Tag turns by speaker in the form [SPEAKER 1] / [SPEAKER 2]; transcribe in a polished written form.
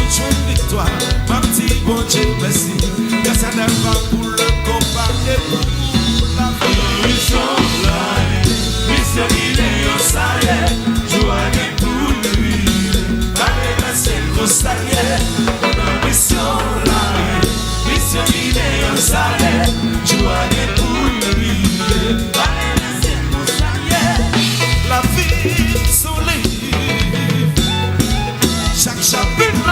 [SPEAKER 1] jour de victoire. Ma petite bon Dieu, merci. Grâce à la foi pour le combat et pour la vie. Mission live, mission idéal, ça y est. Joie de tout lui. Allez, la scène, ça y est. Mission live, mission idéal, ça y est. Joie de tout lui. Allez, la scène, ça y est. La vie, son livre. Chaque chapitre